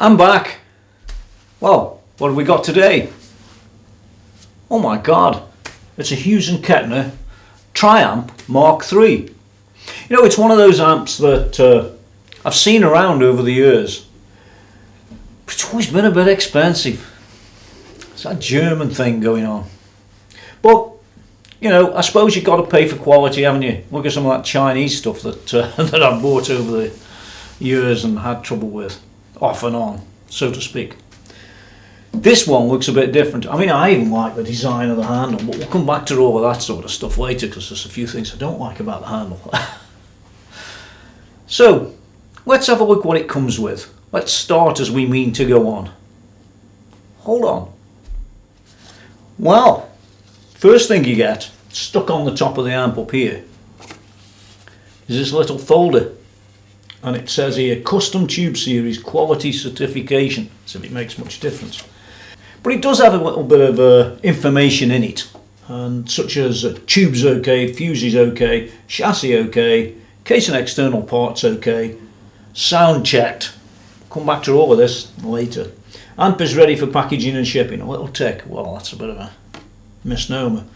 I'm back. Well, what have we got today? Oh my god, it's a Hughes and Kettner Triamp Mark III. You know, it's one of those amps that I've seen around over the years. It's always been a bit expensive. It's that German thing going on. But, you know, I suppose you've got to pay for quality, haven't you? Look at some of that Chinese stuff that, that I've bought over the years and had trouble with. Off and on, so to speak. This one looks a bit different. I mean, I even like the design of the handle, but we'll come back to all of that sort of stuff later because there's a few things I don't like about the handle. So, let's have a look what it comes with. Let's start as we mean to go on. Hold on. Well, first thing you get, stuck on the top of the amp up here, is this little folder. And it says here, Custom Tube Series Quality Certification, so if it makes much difference. But it does have a little bit of information in it, and such as tube's okay, fuse is okay, chassis okay, case and external parts okay, sound checked. Come back to all of this later. Amp is ready for packaging and shipping. A little tick, well that's a bit of a misnomer.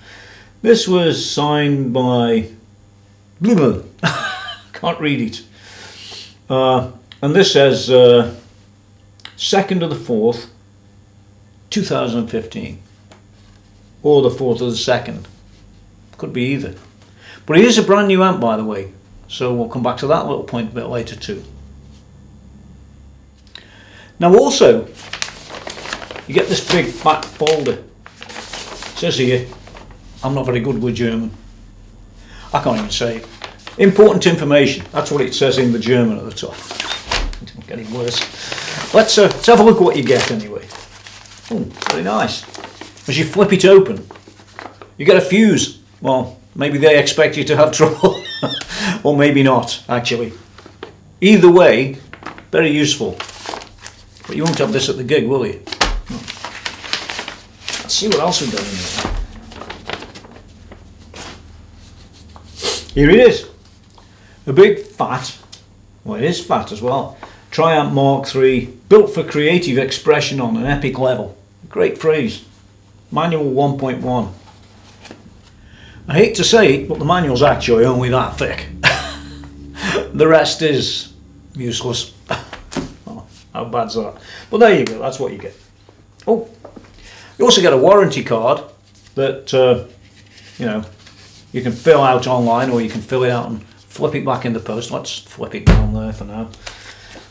This was signed by... can't read it. And this says 2nd of the 4th 2015 or the 4th of the 2nd, could be either, but it is a brand new amp by the way, so we'll come back to that little point a bit later too. Now also you get this big back folder. It says here, I'm not very good with German, I can't even say it. Important information, that's what it says in the German at the top. It don't get any worse. Let's have a look at what you get anyway. Oh, very nice. As you flip it open, you get a fuse. Well, maybe they expect you to have trouble, or maybe not, actually. Either way, very useful. But you won't have this at the gig, will you? Let's see what else we've got in here. Here it is. A big fat, well it is fat as well, Triamp Mark III, built for creative expression on an epic level. Great phrase. Manual 1.1. I hate to say it, but the manual's actually only that thick. The rest is useless. Oh, how bad's that? But there you go, that's what you get. Oh, you also get a warranty card that, you know, you can fill out online or you can fill it out and flip it back in the post. Let's flip it down there for now.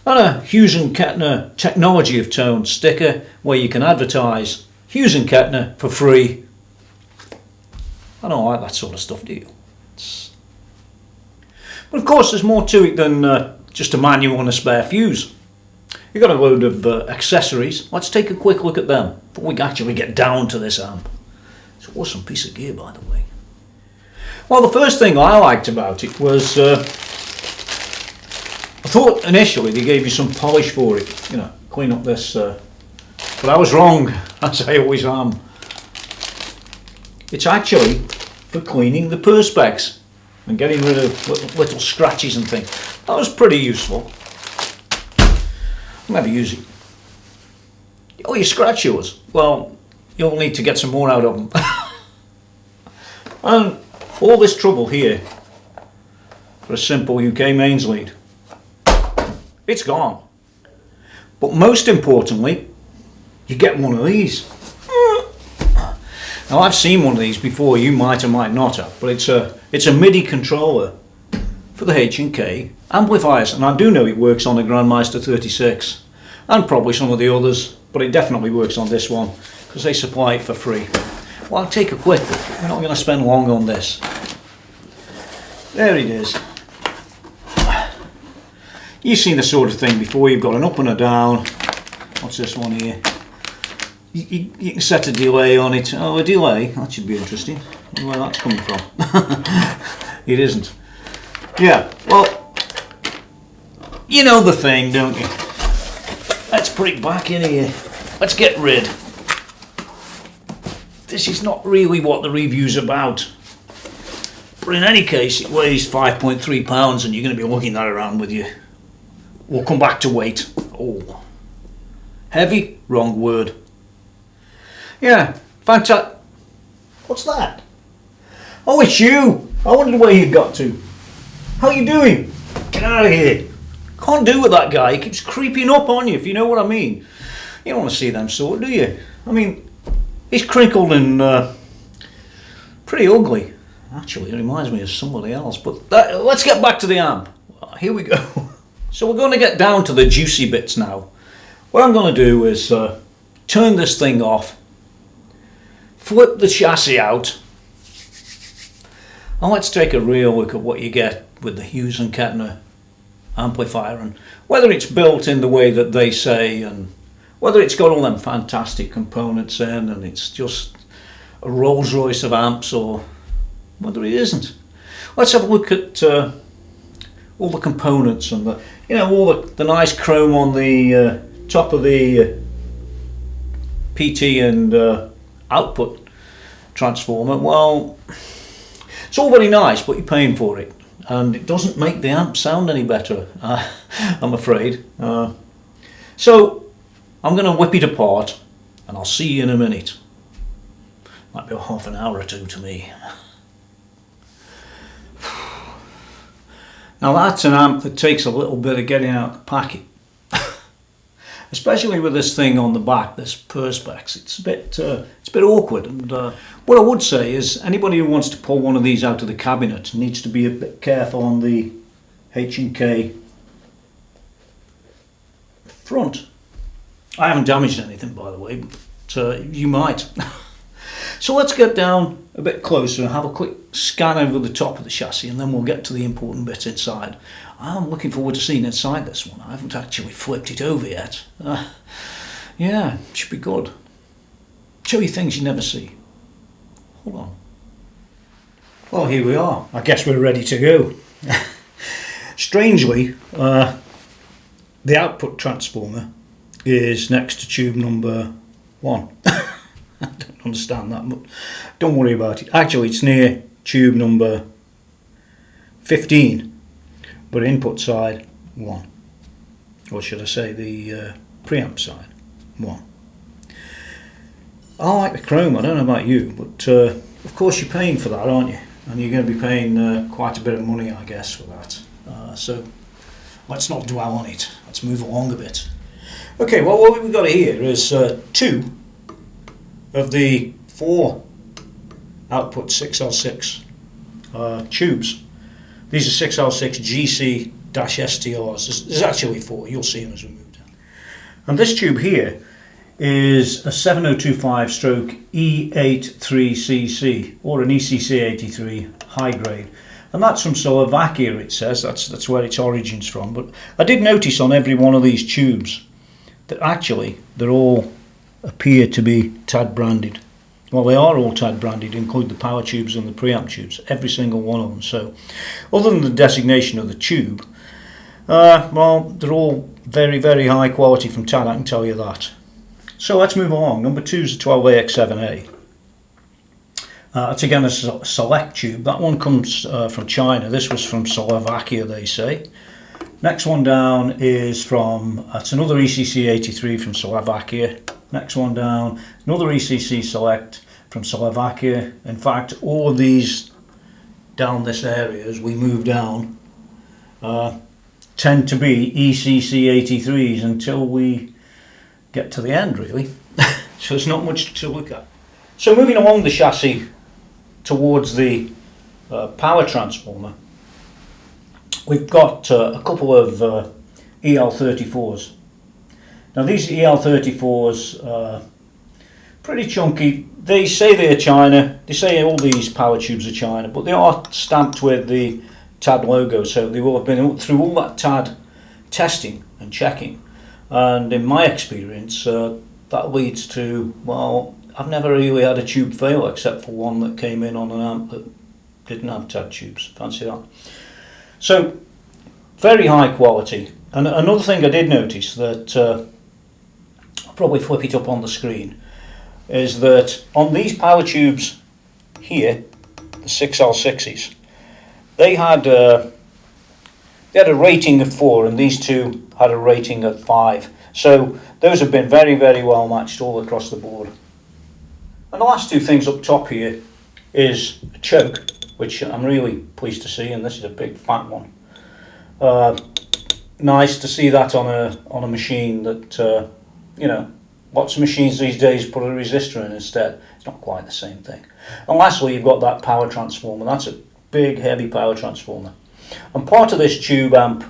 And a Hughes and Kettner Technology of Tone sticker where you can advertise Hughes and Kettner for free. I don't like that sort of stuff, do you? But of course there's more to it than just a manual and a spare fuse. You've got a load of accessories. Let's take a quick look at them before we actually get down to this amp. It's an awesome piece of gear by the way. Well, the first thing I liked about it was, I thought initially they gave you some polish for it, you know, clean up this, but I was wrong, as I always am. It's actually for cleaning the perspex and getting rid of little scratches and things. That was pretty useful. I'll never use it. Oh, you scratch yours? Well, you'll need to get some more out of them. And all this trouble here for a simple UK mains lead, it's gone. But most importantly, you get one of these. Now I've seen one of these before, you might or might not have, but it's a MIDI controller for the H&K amplifiers, and I do know it works on the Grandmeister 36 and probably some of the others, but it definitely works on this one because they supply it for free. Well, I'll take a quick look. We're not going to spend long on this. There it is. You've seen the sort of thing before. You've got an up and a down. What's this one here? You can set a delay on it. Oh, a delay. That should be interesting. I don't know where that's coming from. It isn't. Yeah, well, you know the thing, don't you? Let's put it back in here. Let's get rid. This is not really what the review's about. But in any case, it weighs 5.3 pounds and you're going to be lugging that around with you. We'll come back to weight. Oh, Heavy, wrong word. Yeah, fantastic. What's that? Oh, it's you. I wondered where you got to. How you doing? Get out of here. Can't do with that guy. He keeps creeping up on you, if you know what I mean. You don't want to see them sort, do you? I mean, he's crinkled and pretty ugly. Actually, it reminds me of somebody else. But let's get back to the amp. Here we go. So we're going to get down to the juicy bits now. What I'm going to do is turn this thing off, flip the chassis out, and let's take a real look at what you get with the Hughes and Kettner amplifier, and whether it's built in the way that they say, and whether it's got all them fantastic components in and it's just a Rolls Royce of amps, or whether it isn't. Let's have a look at all the components and the, you know, all the nice chrome on the top of the PT and output transformer. Well, it's all very nice, but you're paying for it, and it doesn't make the amp sound any better, I'm afraid. So I'm going to whip it apart, and I'll see you in a minute. Might be half an hour or two to me. Now that's an amp that takes a little bit of getting out the packet. Especially with this thing on the back, this Perspex, it's a bit awkward. And what I would say is, anybody who wants to pull one of these out of the cabinet needs to be a bit careful on the H&K front. I haven't damaged anything, by the way, but you might. So let's get down a bit closer and have a quick scan over the top of the chassis, and then we'll get to the important bit inside. I'm looking forward to seeing inside this one. I haven't actually flipped it over yet. Yeah, it should be good. Show you things you never see. Hold on. Well, here we are. I guess we're ready to go. Strangely, the output transformer is next to tube number 1. I don't understand that, but don't worry about it. Actually, it's near tube number 15. But input side 1, or should I say the preamp side 1. I like the chrome. I don't know about you, but of course you're paying for that, aren't you? And you're going to be paying quite a bit of money, I guess, for that. So let's not dwell on it. Let's move along a bit. Okay, well, what we've got here is 2 of the 4 output 6L6 tubes. These are 6L6 GC-STRs. There's actually 4, you'll see them as we move down. And this tube here is a 7025/E83cc, or an ECC83 high grade. And that's from Slovakia, it says. That's where its origin's from. But I did notice on every one of these tubes that actually they all appear to be TAD branded. Well, they are all TAD branded, include the power tubes and the preamp tubes, every single one of them. So, other than the designation of the tube, well, they're all very, very high quality from TAD, I can tell you that. So let's move along. Number 2 is a 12AX7A. It's again a select tube. That one comes from China. This was from Slovakia, they say. Next one down is from, it's another ECC83 from Slovakia. Next one down, another ECC Select from Slovakia. In fact, all of these down this area as we move down tend to be ECC83s until we get to the end, really. So there's not much to look at. So moving along the chassis towards the power transformer, we've got a couple of EL34s. Now these EL34s are pretty chunky. They say they're China. They say all these power tubes are China, but they are stamped with the TAD logo, so they will have been through all that TAD testing and checking. And in my experience, that leads to, well, I've never really had a tube fail except for one that came in on an amp that didn't have TAD tubes. Fancy that. So, very high quality. And another thing I did notice that I'll probably flip it up on the screen, is that on these power tubes here, the 6L6s, they had a rating of 4, and these two had a rating of 5. So those have been very, very well matched all across the board. And the last two things up top here is a choke, which I'm really pleased to see, and this is a big fat one. Nice to see that on a machine that, you know, lots of machines these days put a resistor in instead. It's not quite the same thing. And lastly, you've got that power transformer. That's a big, heavy power transformer. And part of this tube amp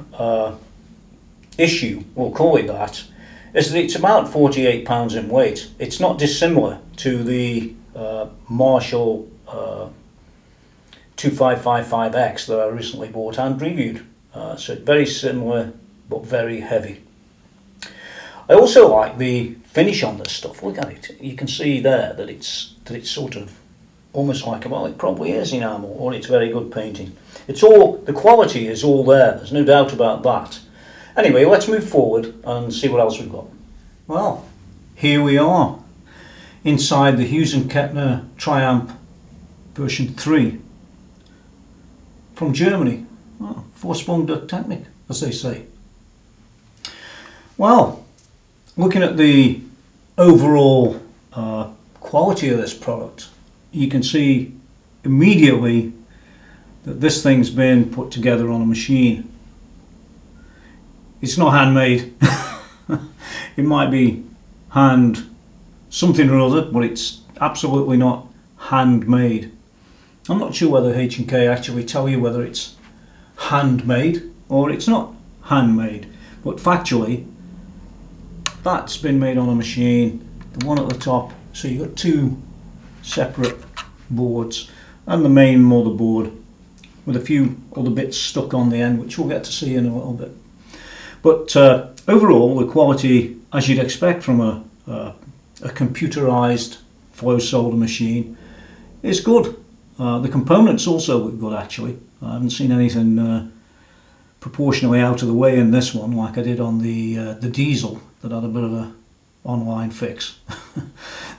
issue, we'll call it that, is that it's about 48 pounds in weight. It's not dissimilar to the Marshall 2555X that I recently bought and reviewed. So very similar, but very heavy. I also like the finish on this stuff. Look at it. You can see there that it's sort of almost like, well, it probably is enamel, or it's very good painting. It's all, the quality is all there. There's no doubt about that. Anyway, let's move forward and see what else we've got. Well, here we are inside the Hughes and Kettner Triamp version 3 from Germany. Oh, four-sprung duct technique, as they say. Well, looking at the overall quality of this product, you can see immediately that this thing's been put together on a machine. It's not handmade. It might be hand something or other, but it's absolutely not handmade. I'm not sure whether H&K actually tell you whether it's handmade or it's not handmade, but factually that's been made on a machine, the one at the top. So you've got two separate boards and the main motherboard with a few other bits stuck on the end, which we'll get to see in a little bit. But overall, the quality, as you'd expect from a computerized flow solder machine, is good. The components also look good, actually. I haven't seen anything proportionally out of the way in this one, like I did on the diesel that had a bit of a online fix.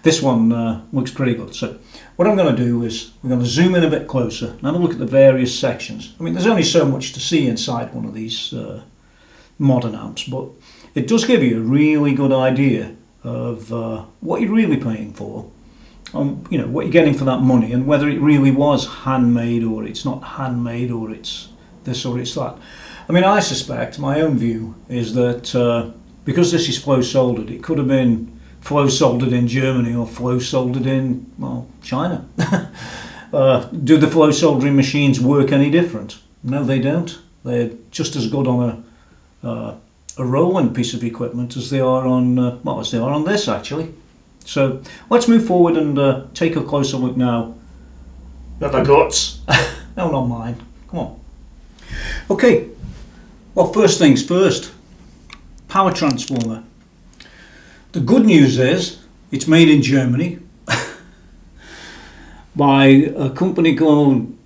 This one looks pretty good. So what I'm going to do is we're going to zoom in a bit closer and have a look at the various sections. I mean, there's only so much to see inside one of these modern amps, but it does give you a really good idea of what you're really paying for, you know, what you're getting for that money, and whether it really was handmade or it's not handmade, or it's this or it's that. I mean, I suspect, my own view is that because this is flow soldered, it could have been flow soldered in Germany or flow soldered in, well, China. Do the flow soldering machines work any different? No, they don't. They're just as good on a rolling piece of equipment as they are on, well, as they are on this, actually. So let's move forward and take a closer look now at the guts. No, not mine. Come on. Okay. Well, first things first. Power transformer. The good news is it's made in Germany by a company called,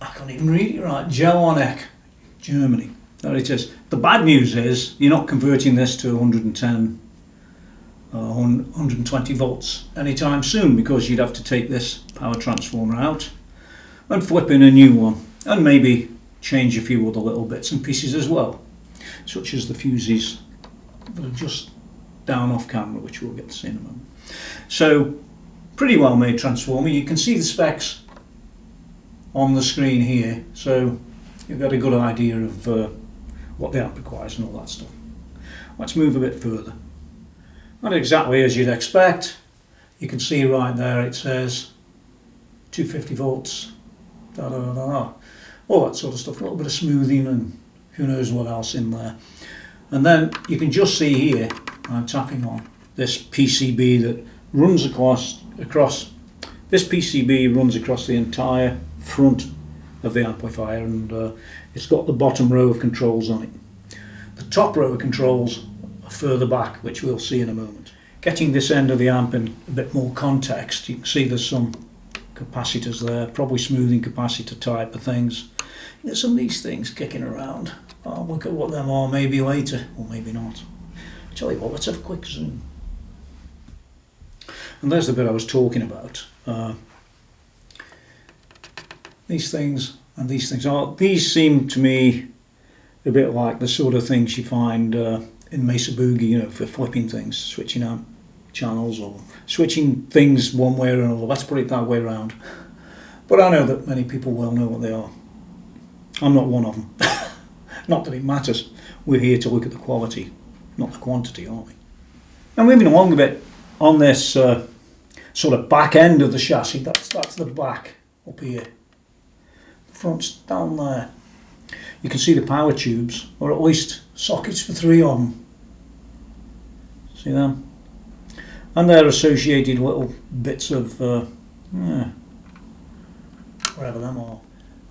I can't even read it right, Gelonic, Germany. There it is. The bad news is you're not converting this to 110 120 volts anytime soon, because you'd have to take this power transformer out and flip in a new one, and maybe change a few other little bits and pieces as well, such as the fuses that are just down off camera, which we'll get to see in a moment. So pretty well made transformer. You can see the specs on the screen here, so you've got a good idea of what the amp requires and all that stuff. Let's move a bit further. Not exactly as you'd expect. You can see right there it says 250 volts, da, da, da, da, all that sort of stuff, a little bit of smoothing and who knows what else in there. And then you can just see here, I'm tapping on this PCB that runs across this PCB runs across the entire front of the amplifier, and it's got the bottom row of controls on it. The top row of controls are further back, which we'll see in a moment. Getting this end of the amp in a bit more context, you can see there's some capacitors there, probably smoothing capacitor type of things. There's some of these things kicking around. I'll look at what them are maybe later, or maybe not. Tell you what, let's have a quick zoom. And there's the bit I was talking about. These things and these things these seem to me a bit like the sort of things you find in in Mesa Boogie, you know, for flipping things, switching out channels or switching things one way or another. Let's put it that way around. But I know that many people well know what they are. I'm not one of them. Not that it matters. We're here to look at the quality, not the quantity, aren't we? Now moving along a bit on this sort of back end of the chassis, that's the back up here. The front's down there. You can see the power tubes, or at least sockets for 3 of them. See them? And they're associated little bits of wherever them are.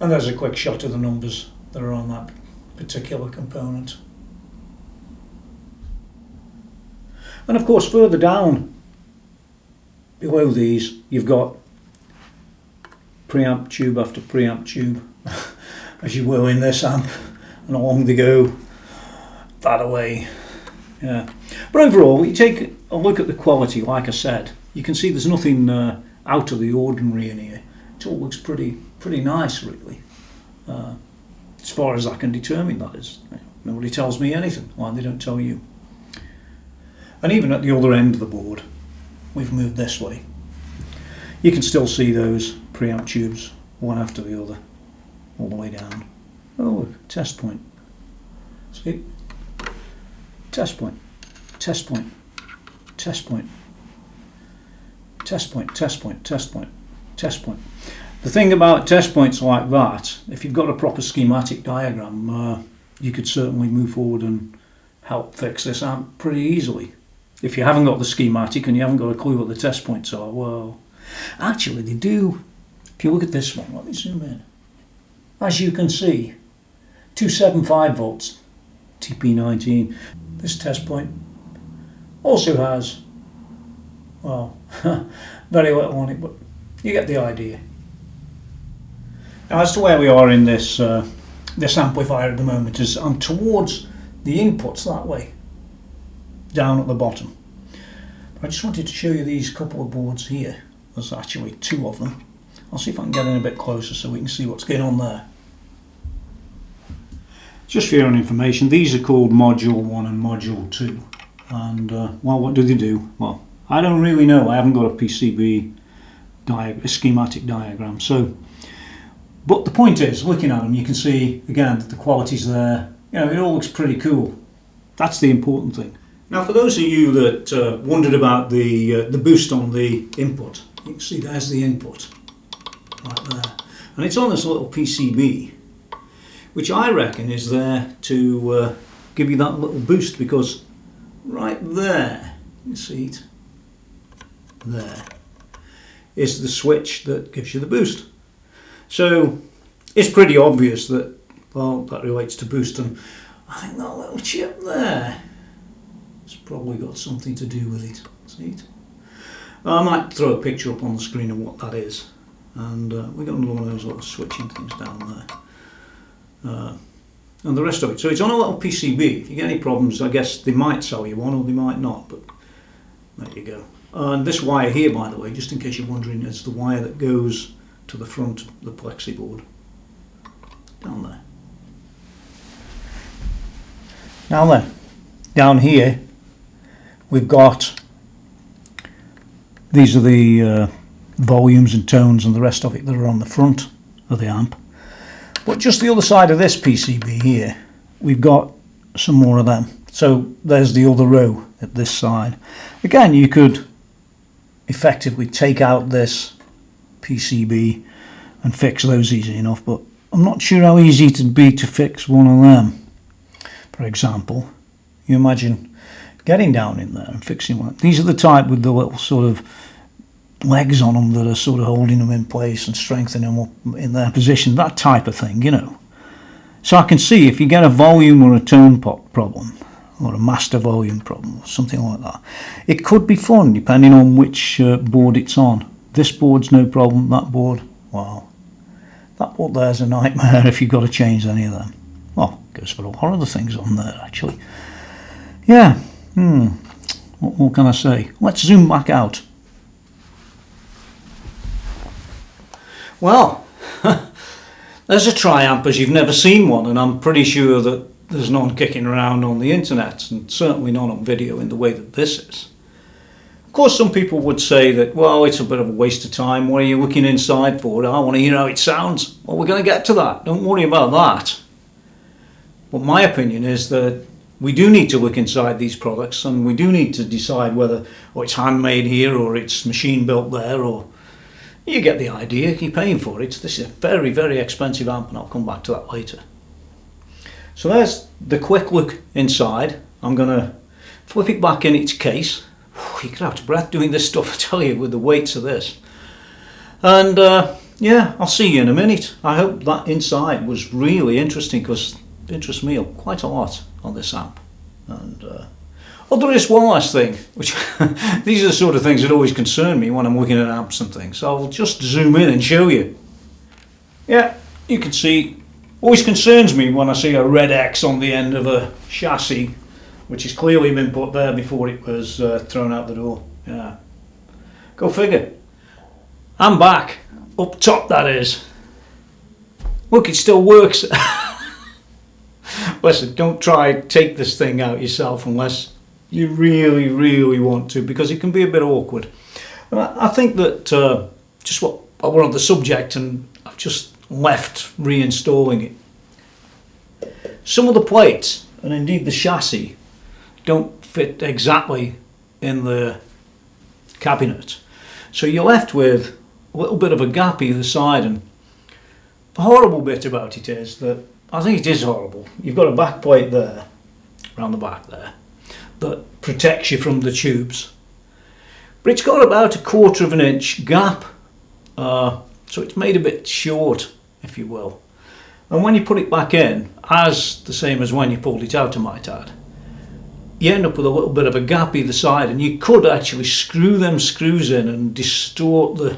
And there's a quick shot of the numbers that are on that particular component. And of course further down below these you've got preamp tube after preamp tube as you will in this amp, and along they go that away. Yeah. But overall, you take a look at the quality, like I said, you can see there's nothing out of the ordinary in here. It all looks pretty nice, really. As far as I can determine, that is. Nobody tells me anything, why they don't tell you. And even at the other end of the board, we've moved this way, you can still see those preamp tubes, one after the other, all the way down. Oh, look, test point. See? Test point, test point, test point, test point, test point, test point, test point. The thing about test points like that, if you've got a proper schematic diagram, you could certainly move forward and help fix this amp pretty easily. If you haven't got the schematic and you haven't got a clue what the test points are, well, actually they do. If you look at this one, let me zoom in. As you can see, 275 volts, TP19. This test point also has, well, very little on it, but you get the idea. Now, as to where we are in this this amplifier at the moment, is I'm towards the inputs that way, down at the bottom. I just wanted to show you these couple of boards here. There's actually 2 of them. I'll see if I can get in a bit closer so we can see what's going on there. Just for your own information, these are called Module 1 and Module 2. And, well, what do they do? Well, I don't really know. I haven't got a PCB a schematic diagram. So, but the point is, looking at them, you can see, again, that the quality's there. You know, it all looks pretty cool. That's the important thing. Now, for those of you that wondered about the boost on the input, you can see there's the input, right there. And it's on this little PCB, which I reckon is there to give you that little boost, because right there, you see it, there, is the switch that gives you the boost. So it's pretty obvious that, well, that relates to boost, and I think that little chip there has probably got something to do with it. See it? I might throw a picture up on the screen of what that is, and we've got another one of those little switching things down there. And the rest of it. So it's on a little PCB. If you get any problems, I guess they might sell you one or they might not, but there you go. And this wire here, by the way, just in case you're wondering, is the wire that goes to the front of the plexi board. Down there. Now then, down here we've got, these are the volumes and tones and the rest of it that are on the front of the amp. But just the other side of this PCB here, we've got some more of them. So there's the other row at this side. Again, you could effectively take out this PCB and fix those easy enough, but I'm not sure how easy it would be to fix one of them. For example, you imagine getting down in there and fixing one. These are the type with the little sort of legs on them that are sort of holding them in place and strengthening them up in their position, that type of thing, you know. So I can see if you get a volume or a tone pot problem, or a master volume problem, or something like that, it could be fun depending on which board it's on. This board's no problem, that board, wow. That board there's a nightmare if you've got to change any of them. Well, it goes for a lot of the things on there, actually. Yeah, what more can I say? Let's zoom back out. Well, there's a Triamp as you've never seen one, and I'm pretty sure that there's none kicking around on the internet, and certainly not on video in the way that this is. Of course, some people would say that, well, it's a bit of a waste of time. What are you looking inside for? I want to hear how it sounds. Well, we're going to get to that. Don't worry about that. But my opinion is that we do need to look inside these products, and we do need to decide whether it's handmade here or it's machine built there, or you get the idea. You're paying for it. This is a very, very expensive amp, and I'll come back to that later. So there's the quick look inside. I'm going to flip it back in its case. You get out of breath doing this stuff, I tell you, with the weights of this. And yeah, I'll see you in a minute. I hope that inside was really interesting, because it interests me quite a lot on this amp. And there is one last thing, which these are the sort of things that always concern me when I'm looking at amps and things. So I'll just zoom in and show you. Yeah, you can see, always concerns me when I see a red X on the end of a chassis, which has clearly been put there before it was thrown out the door. Yeah, go figure. I'm back, up top that is. Look, it still works. Listen, don't try take this thing out yourself unless you really, really want to, because it can be a bit awkward. And I think that just what we're on the subject, and I've just left reinstalling it. Some of the plates, and indeed the chassis, don't fit exactly in the cabinet. So you're left with a little bit of a gap either side, and the horrible bit about it is that, I think it is horrible, you've got a back plate there, around the back there, that protects you from the tubes. But it's got about 1/4 of an inch gap, so it's made a bit short, if you will. And when you put it back in, as the same as when you pulled it out, I might add, you end up with a little bit of a gap either side, and you could actually screw them screws in and distort the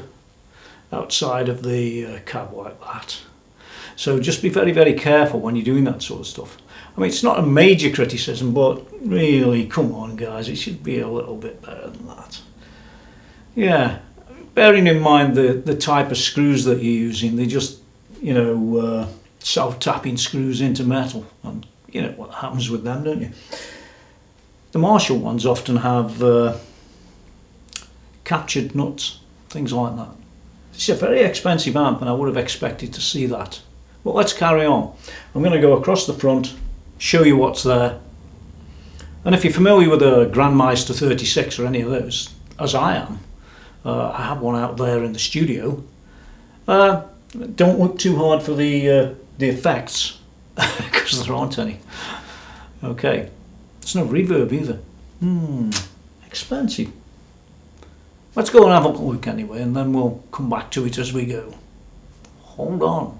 outside of the cab like that. So just be very, very careful when you're doing that sort of stuff. I mean, it's not a major criticism, but really, come on guys, it should be a little bit better than that. Yeah, bearing in mind the type of screws that you're using, they're just, you know, self-tapping screws into metal, and you know what happens with them, don't you? The Marshall ones often have captured nuts, things like that. It's a very expensive amp, and I would have expected to see that. But let's carry on. I'm going to go across the front, show you what's there. And if you're familiar with a Grandmeister 36 or any of those, as I am, I have one out there in the studio. Don't look too hard for the effects, because there aren't any. Okay, there's no reverb either. Expensive. Let's go and have a look anyway, and then we'll come back to it as we go. Hold on.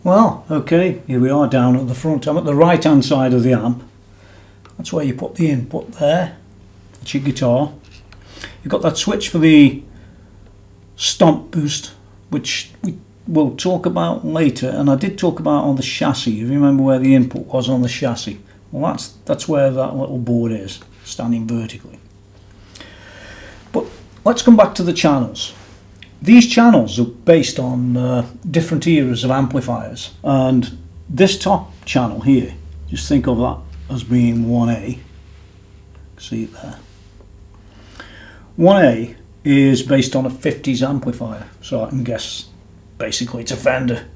Well, okay, here we are down at the front. I'm at the right hand side of the amp. That's where you put the input there. That's your guitar. You've got that switch for the stomp boost, which we will talk about later, and I did talk about on the chassis. You remember where the input was on the chassis? Well, that's where that little board is, standing vertically. But let's come back to the channels. These channels are based on different eras of amplifiers, and this top channel here, just think of that as being 1A. See it there. 1A is based on a 50s amplifier, so I can guess basically it's a Fender.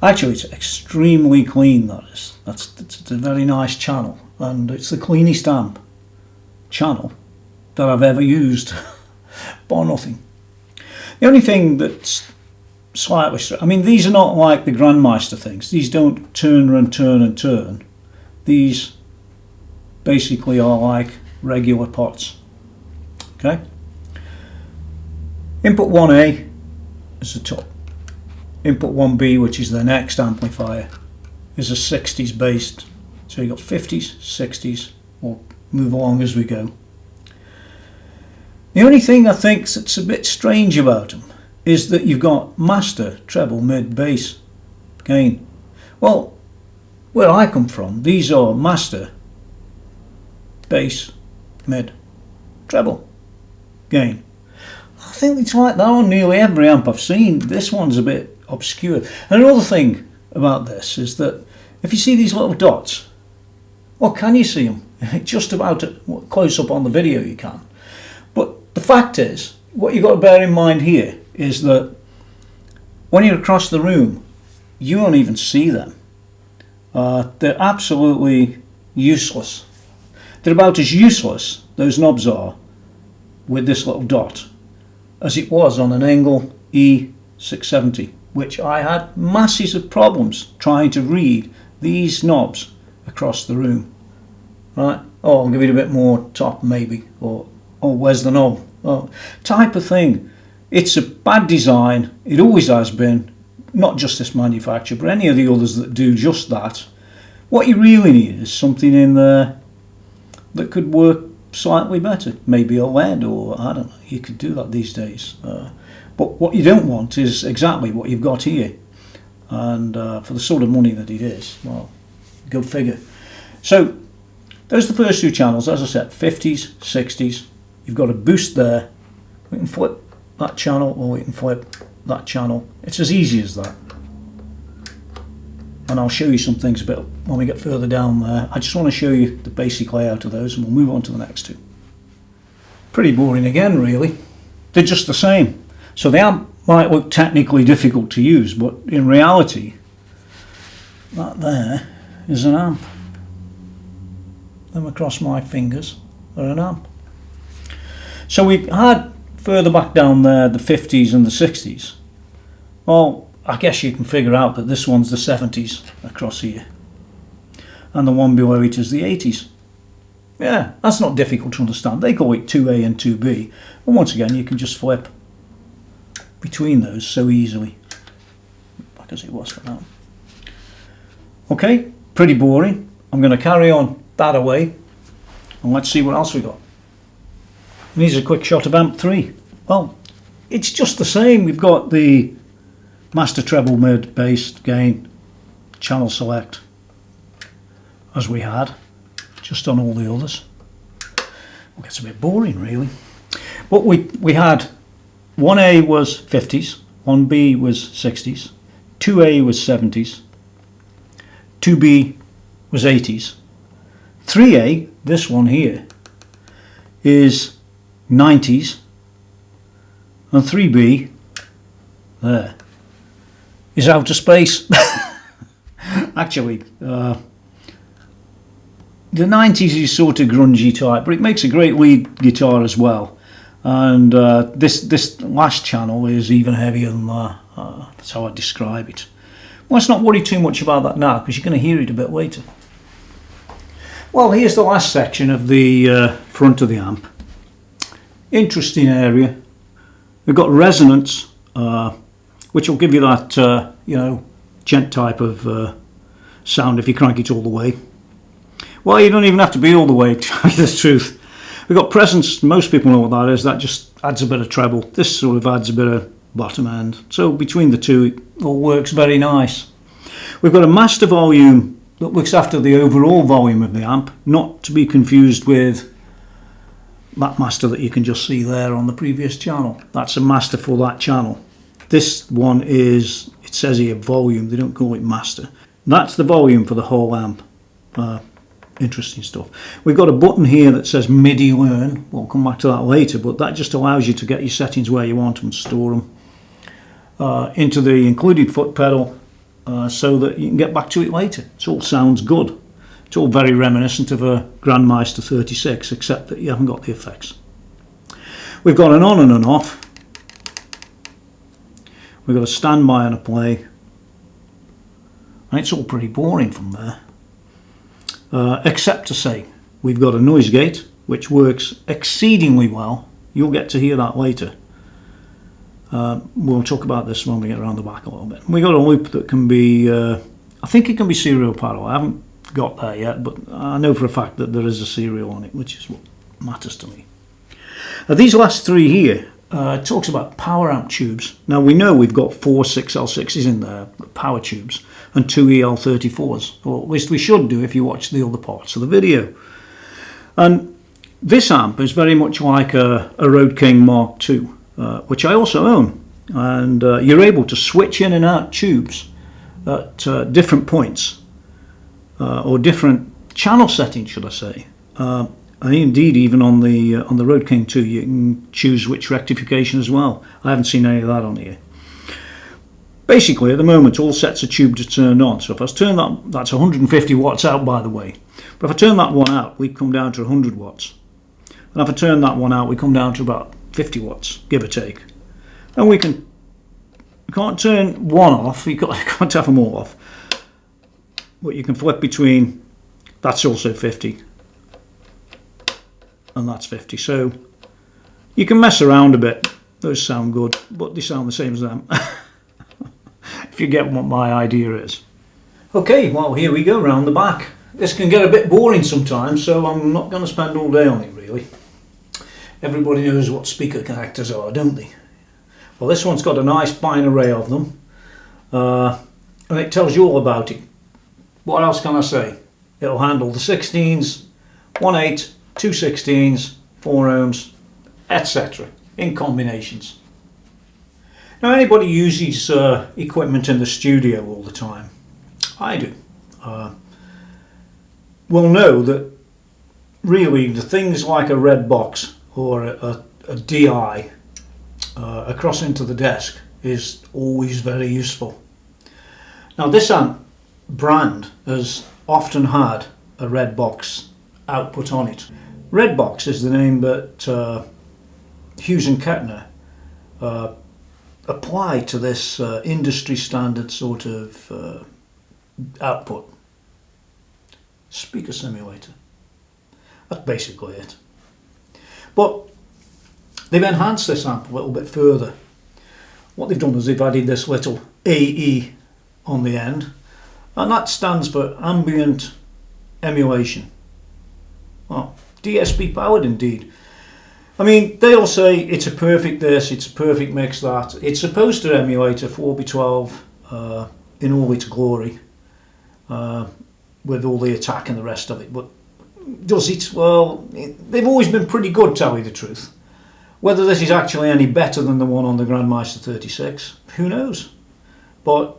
Actually, it's extremely clean, that is. It's a very nice channel, and it's the cleanest amp channel that I've ever used, bar nothing. The only thing that's slightly strange, I mean, these are not like the Grandmeister things. These don't turn and turn and turn. These basically are like regular pots. Okay. Input 1A is the top. Input 1B, which is the next amplifier, is a 60s based. So you've got 50s, 60s. We'll move along as we go. The only thing I think that's a bit strange about them is that you've got master, treble, mid, bass, gain. Well, where I come from, these are master, bass, mid, treble, gain. I think it's like that on nearly every amp I've seen. This one's a bit obscure. And another thing about this is that If you see these little dots, well, can you see them? Just about close up on the video you can. But the fact is, what you've got to bear in mind here is that when you're across the room, you won't even see them. They're absolutely useless. They're about as useless, those knobs are, with this little dot, as it was on an Engel E670, which I had masses of problems trying to read these knobs across the room. Right? Oh, I'll give it a bit more top maybe, or oh, where's the knob? Oh, type of thing. It's a bad design. It always has been. Not just this manufacturer, but any of the others that do just that. What you really need is something in there that could work slightly better. Maybe a LED, or I don't know, you could do that these days. But what you don't want is exactly what you've got here. And for the sort of money that it is, well, go figure. So, those are the first two channels, as I said, 50s, 60s. You've got a boost there. We can flip that channel, or we can flip that channel. It's as easy as that. And I'll show you some things a bit when we get further down there. I just want to show you the basic layout of those, and we'll move on to the next two. Pretty boring again, really. They're just the same. So the amp might look technically difficult to use, but in reality, that there is an amp. Them across my fingers are an amp. So we had further back down there the 50s and the 60s. Well, I guess you can figure out that this one's the 70s across here, and the one below it is the 80s. Yeah, that's not difficult to understand. They call it 2A and 2B, and once again you can just flip between those so easily, like as it was for now. Okay, pretty boring. I'm going to carry on that away, and let's see what else we got. And here's a quick shot of Amp 3. Well, it's just the same. We've got the master treble, mid, bass, gain, channel select, as we had just on all the others. Well, it's a bit boring really, but we had 1A was 50s, 1B was 60s, 2A was 70s, 2B was 80s, 3A, this one here, is 90s, and 3B there is outer space. Actually, the 90s is sort of grungy type, but it makes a great lead guitar as well. And this last channel is even heavier than that. That's how I describe it. Well, let's not worry too much about that now, because you're going to hear it a bit later. Well, here's the last section of the front of the amp. Interesting area. We've got resonance, which will give you that, you know, gent type of sound if you crank it all the way. Well, you don't even have to be all the way, to tell you the truth. We've got presence. Most people know what that is. That just adds a bit of treble. This sort of adds a bit of bottom end. So between the two, it all works very nice. We've got a master volume that looks after the overall volume of the amp, not to be confused with that master that you can just see there on the previous channel. That's a master for that channel. This one is, it says here volume, they don't call it master. That's the volume for the whole amp. Interesting stuff. We've got a button here that says MIDI learn. We'll come back to that later, but that just allows you to get your settings where you want them and store them into the included foot pedal so that you can get back to it later. It all sounds good. It's all very reminiscent of a Grandmeister 36, except that you haven't got the effects. We've got an on and an off. We've got a standby and a play. And it's all pretty boring from there. Except to say, we've got a noise gate, which works exceedingly well. You'll get to hear that later. We'll talk about this when we get around the back a little bit. We've got a loop that can be, I think it can be serial parallel. I haven't got there yet, but I know for a fact that there is a serial on it, which is what matters to me. These last three here talks about power amp tubes. Now we know we've got 4 6L6s in there, power tubes, and 2 EL34s, or at least we should do if you watch the other parts of the video. And this amp is very much like a Road King Mark II, which I also own, and you're able to switch in and out tubes at different points or different channel settings, should I say. And indeed, even on the Road King 2, you can choose which rectification as well. I haven't seen any of that on here. Basically, at the moment, all sets of tubes are turned on. So if I turn that, that's 150 watts out, by the way. But if I turn that one out, we come down to 100 watts. And if I turn that one out, we come down to about 50 watts, give or take. And you can't turn one off, you can't have them all off. But you can flip between, that's also 50. And that's 50. So you can mess around a bit. Those sound good, but they sound the same as them. If you get what my idea is. Okay, well, here we go round the back. This can get a bit boring sometimes, so I'm not going to spend all day on it really. Everybody knows what speaker connectors are, don't they? Well, this one's got a nice fine array of them, and it tells you all about it. What else can I say? It'll handle the 16s, 1/8, 2 16s, 4 ohms, etc. in combinations. Now, anybody uses equipment in the studio all the time, I do, will know that really the things like a red box or a DI across into the desk is always very useful. Now, this amp brand has often had a red box output on it. Red box is the name that Hughes and Kettner apply to this industry standard sort of output. Speaker simulator. That's basically it. But they've enhanced this amp a little bit further. What they've done is they've added this little AE on the end, and that stands for ambient emulation. Well, DSP powered indeed. I mean, they'll say it's a perfect this, it's a perfect mix that. It's supposed to emulate a 4x12 in all its glory, with all the attack and the rest of it. But does it? Well, they've always been pretty good, tell you the truth. Whether this is actually any better than the one on the Grandmeister 36, who knows? But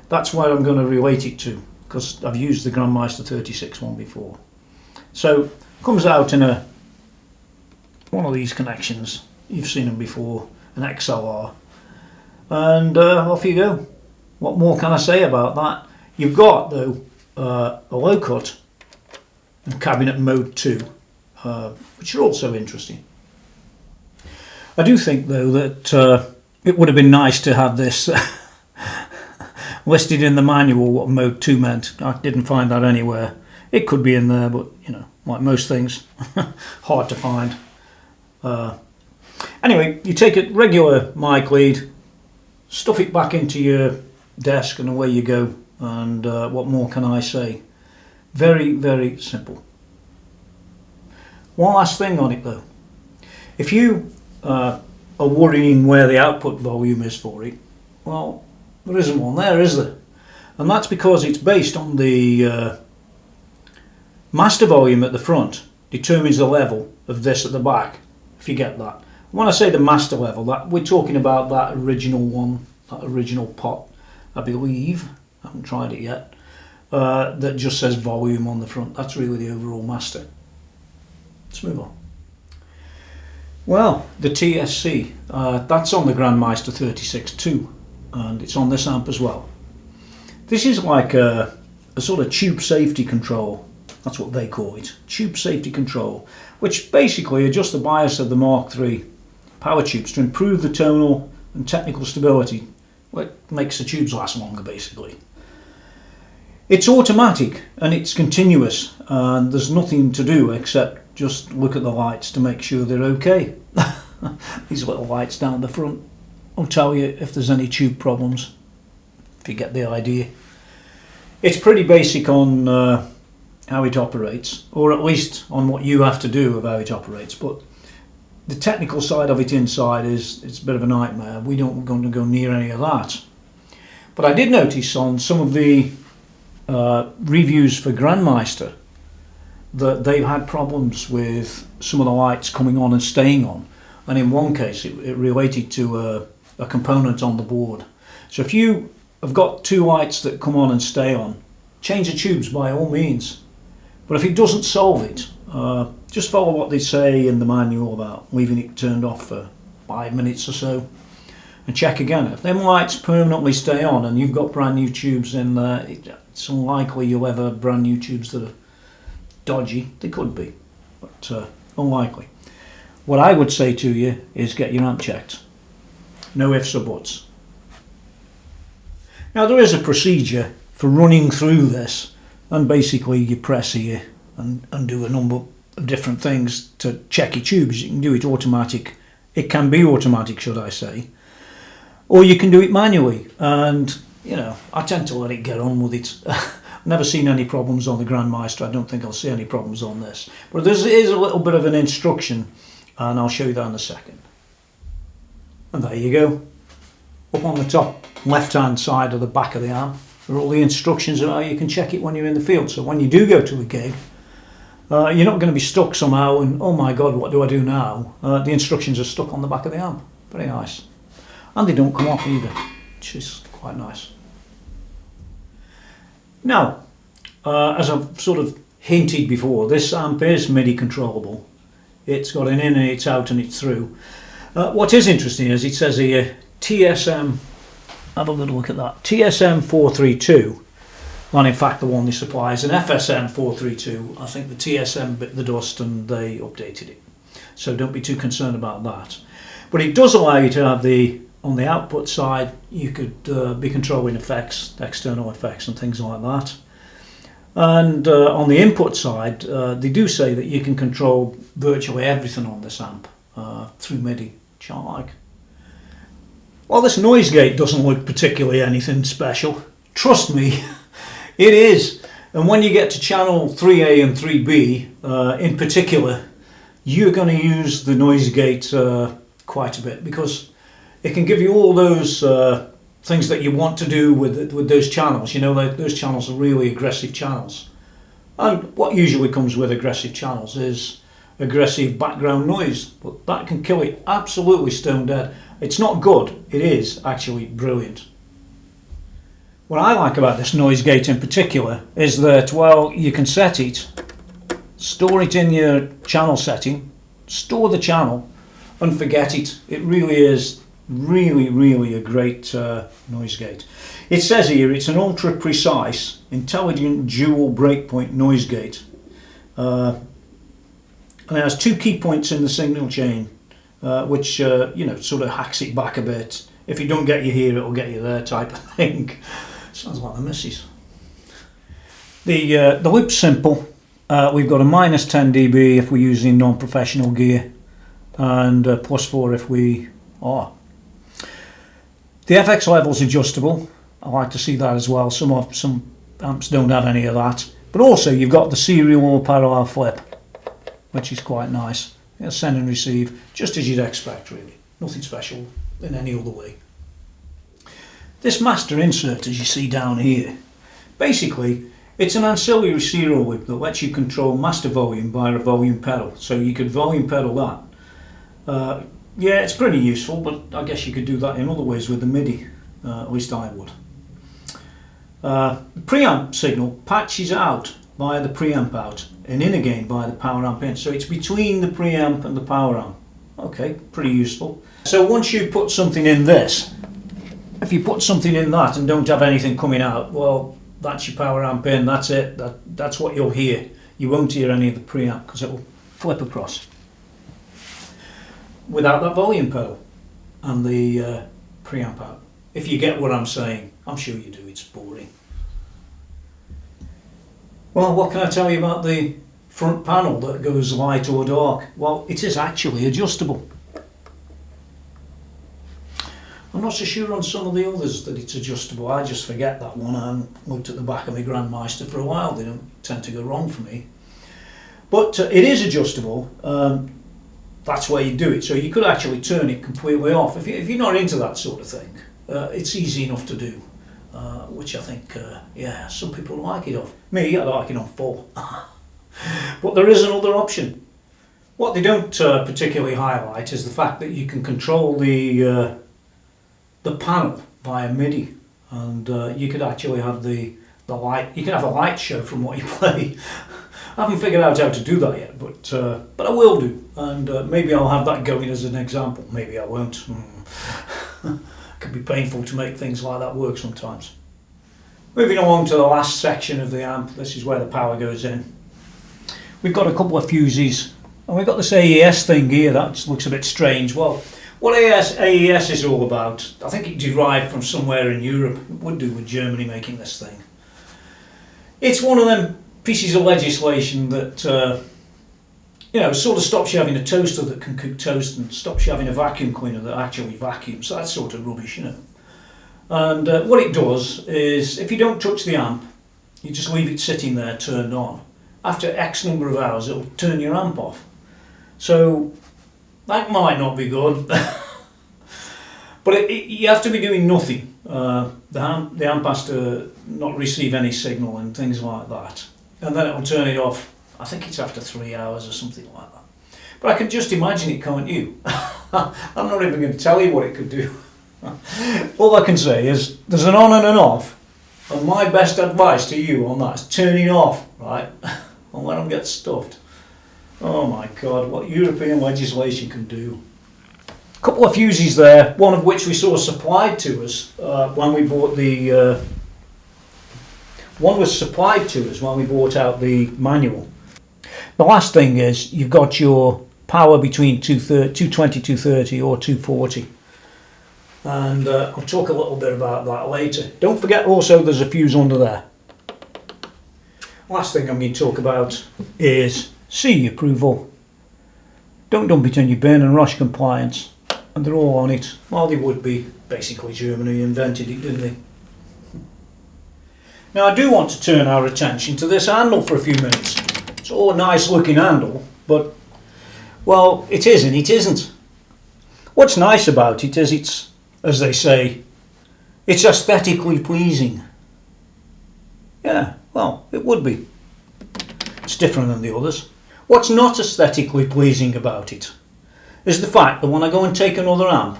that's where I'm going to relate it to, because I've used the Grandmeister 36 one before. So it comes out in one of these connections. You've seen them before, an XLR, and off you go. What more can I say about that? You've got though a low cut and cabinet mode 2, which are also interesting. I do think though that it would have been nice to have this listed in the manual what mode 2 meant. I didn't find that anywhere. It could be in there, but you know, like most things, hard to find. Anyway, you take a regular mic lead, stuff it back into your desk, and away you go. And what more can I say? Very, very simple. One last thing on it though. If you are worrying where the output volume is for it, well, there isn't one there, is there? And that's because it's based on the master volume at the front determines the level of this at the back, if you get that. When I say the master level, that we're talking about that original one, that original pot, I believe. I haven't tried it yet. That just says volume on the front. That's really the overall master. Let's move on. Well, the TSC, that's on the Grandmeister 36 too, and it's on this amp as well. This is like a sort of tube safety control. That's what they call it, tube safety control, which basically adjusts the bias of the Mark III power tubes to improve the tonal and technical stability. Well, it makes the tubes last longer basically. It's automatic and it's continuous, and there's nothing to do except just look at the lights to make sure they're okay. These little lights down the front will tell you if there's any tube problems, if you get the idea. It's pretty basic on how it operates, or at least on what you have to do of how it operates, but the technical side of it inside it's a bit of a nightmare. We don't going to go near any of that. But I did notice on some of the reviews for Grandmeister that they've had problems with some of the lights coming on and staying on, and in one case it related to a component on the board. So if you have got two lights that come on and stay on change the tubes by all means. But if it doesn't solve it, just follow what they say in the manual about leaving it turned off for 5 minutes or so and check again. If them lights permanently stay on and you've got brand new tubes in there, it's unlikely you'll ever have brand new tubes that are dodgy. They could be, but unlikely. What I would say to you is get your amp checked. No ifs or buts. Now there is a procedure for running through this, and basically you press here and do a number of different things to check your tubes. You can do it automatic. It can be automatic, should I say, or you can do it manually, and you know, I tend to let it get on with it. I've never seen any problems on the Grandmeister. I don't think I'll see any problems on this, but there is a little bit of an instruction, and I'll show you that in a second. And there you go. Up on the top left hand side of the back of the amp are all the instructions of how you can check it when you're in the field. So when you do go to a gig, you're not going to be stuck somehow and oh my god, what do I do now? The instructions are stuck on the back of the amp. Very nice. And they don't come off either, which is quite nice. Now, as I've sort of hinted before, this amp is MIDI controllable. It's got an in and it's out and it's through. What is interesting is it says here TSM, have a little look at that, TSM 432, and in fact the one they supply is an FSM 432. I think the TSM bit the dust and they updated it, so don't be too concerned about that. But it does allow you to have on the output side, you could be controlling effects, external effects and things like that. And on the input side, they do say that you can control virtually everything on this amp through MIDI, which I like. Well, this noise gate doesn't look particularly anything special. Trust me, it is. And when you get to channel 3A and 3B in particular, you're going to use the noise gate quite a bit, because it can give you all those things that you want to do with those channels. You know, those channels are really aggressive channels. And what usually comes with aggressive channels is aggressive background noise, but that can kill it absolutely stone dead. It's not good, it is actually brilliant. What I like about this noise gate in particular is that, well, you can set it, store it in your channel setting, store the channel and forget it. It really is really a great noise gate. It says here it's an ultra precise intelligent dual breakpoint noise gate, and it has 2 key points in the signal chain, which you know, sort of hacks it back a bit. If it don't get you here, it'll get you there, type of thing. Sounds like the missus. The loop's simple. We've got a -10 dB if we're using non-professional gear, and +4 if we are. The FX level's adjustable. I like to see that as well. Some amps don't have any of that. But also you've got the serial or parallel flip, which is quite nice. Send and receive, just as you'd expect really. Nothing special in any other way. This master insert, as you see down here, basically it's an ancillary serial loop that lets you control master volume via a volume pedal. So you could volume pedal that. Yeah, it's pretty useful, but I guess you could do that in other ways with the MIDI, at least I would. The preamp signal patches out via the preamp out and in again via the power amp in, so it's between the preamp and the power amp. Okay, pretty useful. So once you put something in this, if you put something in that and don't have anything coming out, well, that's your power amp in, that's it, that's what you'll hear. You won't hear any of the preamp because it will flip across. Without that volume pedal and the preamp out. If you get what I'm saying, I'm sure you do, it's boring. Well, what can I tell you about the front panel that goes light or dark? Well, it is actually adjustable. I'm not so sure on some of the others that it's adjustable. I just forget that one. I haven't looked at the back of my Grandmeister for a while. They don't tend to go wrong for me. But it is adjustable. That's where you do it. So you could actually turn it completely off. If you're not into that sort of thing, it's easy enough to do, which I think, yeah, some people like it off. Me, I like it on full. But there is another option. What they don't particularly highlight is the fact that you can control the panel via MIDI, and you could actually have the the light. You can have a light show from what you play. I haven't figured out how to do that yet, but I will do, and maybe I'll have that going as an example. Maybe I won't. It can be painful to make things like that work sometimes. Moving along to the last section of the amp, this is where the power goes in. We've got a couple of fuses, and we've got this AES thing here that looks a bit strange. Well, what AES is all about, I think it derived from somewhere in Europe. It would do with Germany making this thing. It's one of them pieces of legislation that sort of stops you having a toaster that can cook toast and stops you having a vacuum cleaner that actually vacuums. So that's sort of rubbish, And what it does is, if you don't touch the amp, you just leave it sitting there turned on. After X number of hours, it'll turn your amp off. So that might not be good, but you have to be doing nothing. The amp has to not receive any signal and things like that. And then it'll turn it off. I think it's after 3 hours or something like that. But I can just imagine it, can't you? I'm not even going to tell you what it could do. All I can say is there's an on and an off, and my best advice to you on that is turn it off, right? And let them get stuffed. Oh my God, what European legislation can do. A couple of fuses there, one of which we saw supplied to us when we bought the one was supplied to us when we bought out the manual. The last thing is you've got your power between 220, 230 or 240. And I'll talk a little bit about that later. Don't forget also there's a fuse under there. Last thing I'm going to talk about is CE approval. Don't dump it in your bin and rush compliance. And they're all on it. Well, they would be. Basically Germany invented it, didn't they? Now I do want to turn our attention to this handle for a few minutes. It's all a nice looking handle, but well, it is and it isn't. What's nice about it is it's, as they say, it's aesthetically pleasing. Yeah, well, it would be. It's different than the others. What's not aesthetically pleasing about it is the fact that when I go and take another amp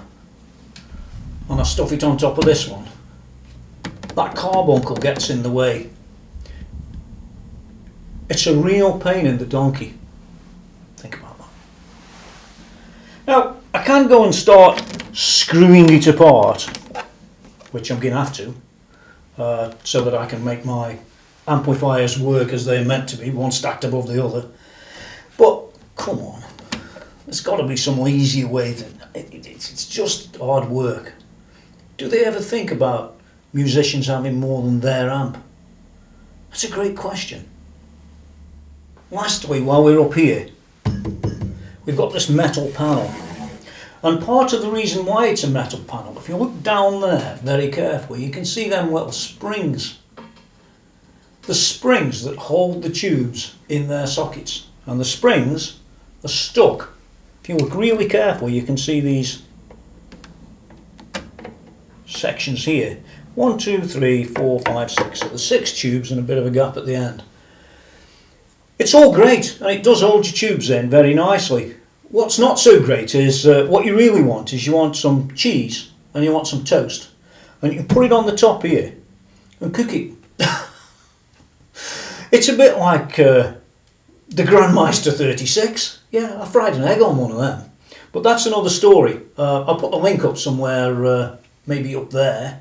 and I stuff it on top of this one, that carbuncle gets in the way. It's a real pain in the donkey. Think about that. Now, I can go and start screwing it apart, which I'm going to have to, so that I can make my amplifiers work as they're meant to be, one stacked above the other. But, come on, there's got to be some easier way. It's just hard work. Do they ever think about musicians having more than their amp? That's a great question. Lastly, while we're up here, we've got this metal panel. And part of the reason why it's a metal panel, if you look down there very carefully, you can see them little springs. The springs that hold the tubes in their sockets. And the springs are stuck. If you look really carefully, you can see these sections here. 1, 2, 3, 4, 5, 6. So there's 6 tubes and a bit of a gap at the end. It's all great, and it does hold your tubes in very nicely. What's not so great is what you really want is you want some cheese and you want some toast. And you can put it on the top here and cook it. It's a bit like the Grandmeister 36. Yeah, I fried an egg on one of them. But that's another story. I'll put a link up somewhere, maybe up there,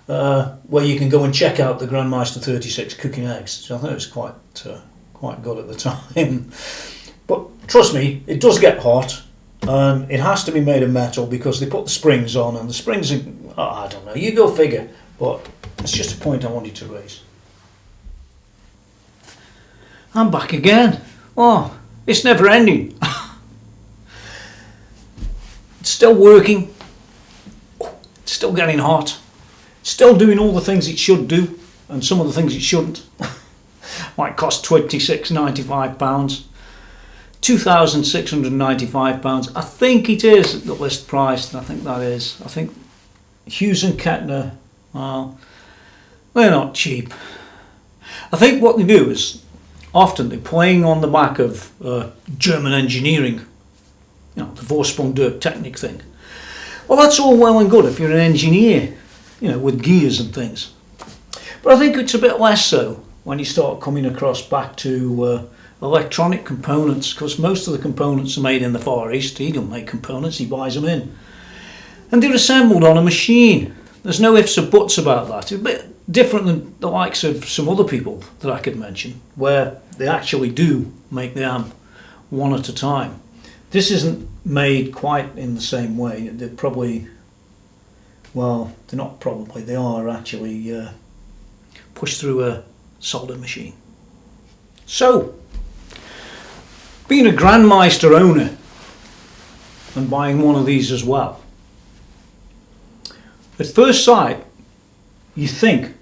where you can go and check out the Grandmeister 36 cooking eggs. So I thought it was quite good at the time. But trust me, it does get hot, and it has to be made of metal because they put the springs on, and the springs are, I don't know, you go figure, but it's just a point I wanted to raise. I'm back again. Oh, it's never ending. It's still working, it's still getting hot, it's still doing all the things it should do, and some of the things it shouldn't. Might cost £26.95, £2,695. I think it is at the list price. I think that is. I think Hughes and Kettner, well, they're not cheap. I think what they do is often they're playing on the back of German engineering, the Vorsprung Technik thing. Well, that's all well and good if you're an engineer, with gears and things. But I think it's a bit less so when you start coming across back to electronic components, because most of the components are made in the Far East. He don't make components, he buys them in. And they're assembled on a machine. There's no ifs or buts about that. It's a bit different than the likes of some other people that I could mention, where they actually do make the amp one at a time. This isn't made quite in the same way. They're probably, well, they're not probably, they are actually pushed through a solder machine. So, being a Grandmeister owner and buying one of these as well, at first sight you think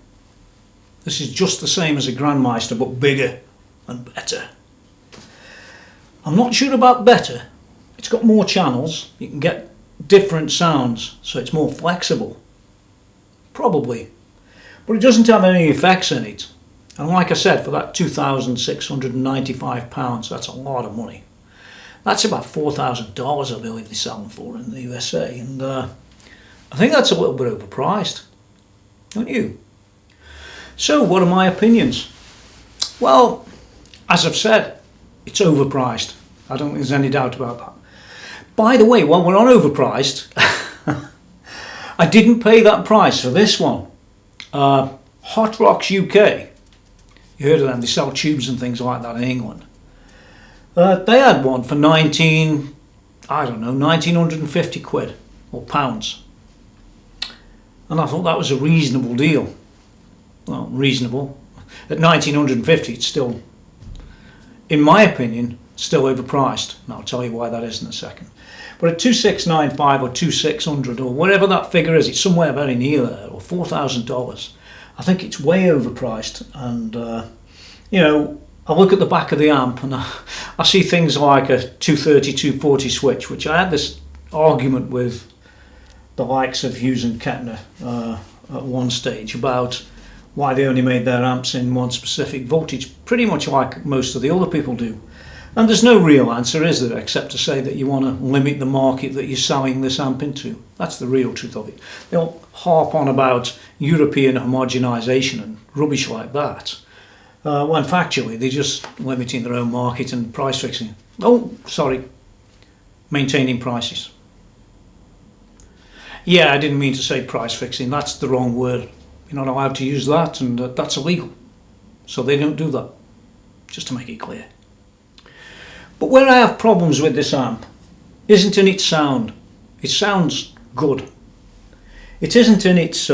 this is just the same as a Grandmeister but bigger and better. I'm not sure about better. It's got more channels, you can get different sounds, so it's more flexible, probably, but it doesn't have any effects in it. And like I said, for that £2,695, that's a lot of money. That's about $4,000 I believe they sell them for in the USA, and I think that's a little bit overpriced, don't you? So what are my opinions? Well, as I've said, it's overpriced. I don't think there's any doubt about that. By the way, while we're on overpriced, I didn't pay that price for this one. Hot Rocks UK. You heard of them, they sell tubes and things like that in England. They had one for 1950 quid or pounds. And I thought that was a reasonable deal. Well, reasonable. At 1950 it's still, in my opinion, still overpriced. And I'll tell you why that is in a second. But at 2695 or 2600 or whatever that figure is, it's somewhere very near there, or $4,000. I think it's way overpriced, and you know, I look at the back of the amp and I see things like a 230, 240 switch, which I had this argument with the likes of Hughes and Kettner at one stage about why they only made their amps in one specific voltage, pretty much like most of the other people do. And there's no real answer, is there, except to say that you want to limit the market that you're selling this amp into. That's the real truth of it. They'll harp on about European homogenization and rubbish like that, when factually they're just limiting their own market and price fixing. Oh, sorry, maintaining prices. Yeah, I didn't mean to say price fixing, that's the wrong word. You're not allowed to use that, and that's illegal. So they don't do that, just to make it clear. But where I have problems with this amp isn't in its sound. It sounds good. It isn't in its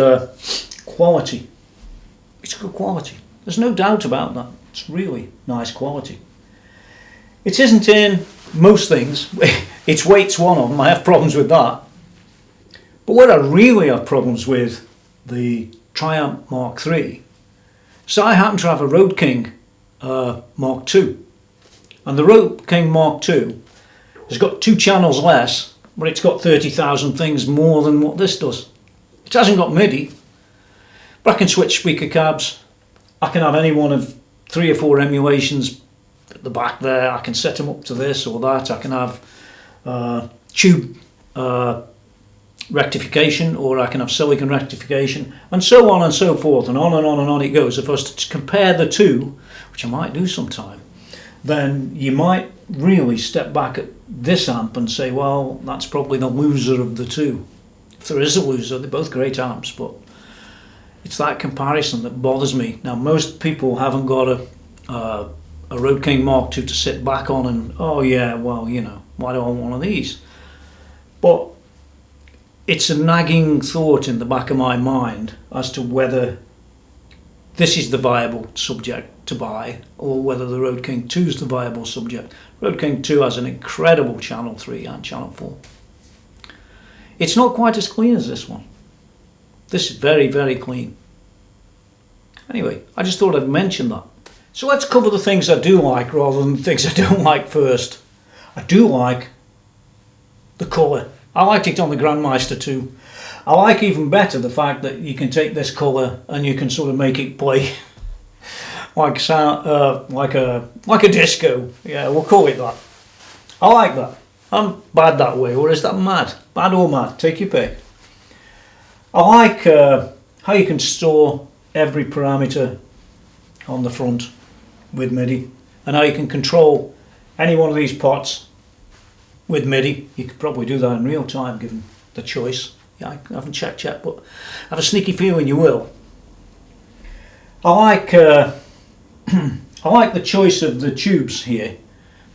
quality. It's good quality. There's no doubt about that. It's really nice quality. It isn't in most things. Its weight's one of them. I have problems with that. But what I really have problems with the Triamp Mark III, so I happen to have a Road King Mark II. And the Road King Mark II has got 2 channels less, but it's got 30,000 things more than what this does. It hasn't got MIDI, but I can switch speaker cabs. I can have any one of 3 or 4 emulations at the back there. I can set them up to this or that. I can have tube rectification, or I can have silicon rectification, and so on and so forth, and on and on and on it goes. If I was to compare the two, which I might do sometime, then you might really step back at this amp and say, well, that's probably the loser of the two. If there is a loser, they're both great amps, but it's that comparison that bothers me. Now, most people haven't got a Road King Mark II to sit back on and, oh yeah, well, you know, why do I want one of these? But it's a nagging thought in the back of my mind as to whether this is the viable subject to buy, or whether the Road King 2 is the viable subject. Road King 2 has an incredible channel 3 and channel 4. It's not quite as clean as this one. This is very, very clean. Anyway, I just thought I'd mention that. So let's cover the things I do like rather than the things I don't like first. I do like the colour. I liked it on the Grandmeister too. I like even better the fact that you can take this colour and you can sort of make it play like a disco. Yeah, we'll call it that. I like that. I'm bad that way, or is that mad? Bad or mad, take your pick. I like how you can store every parameter on the front with MIDI, and now you can control any one of these pots with MIDI. You could probably do that in real time given the choice. Yeah, I haven't checked yet, but I have a sneaky feeling you will. I like I like the choice of the tubes here,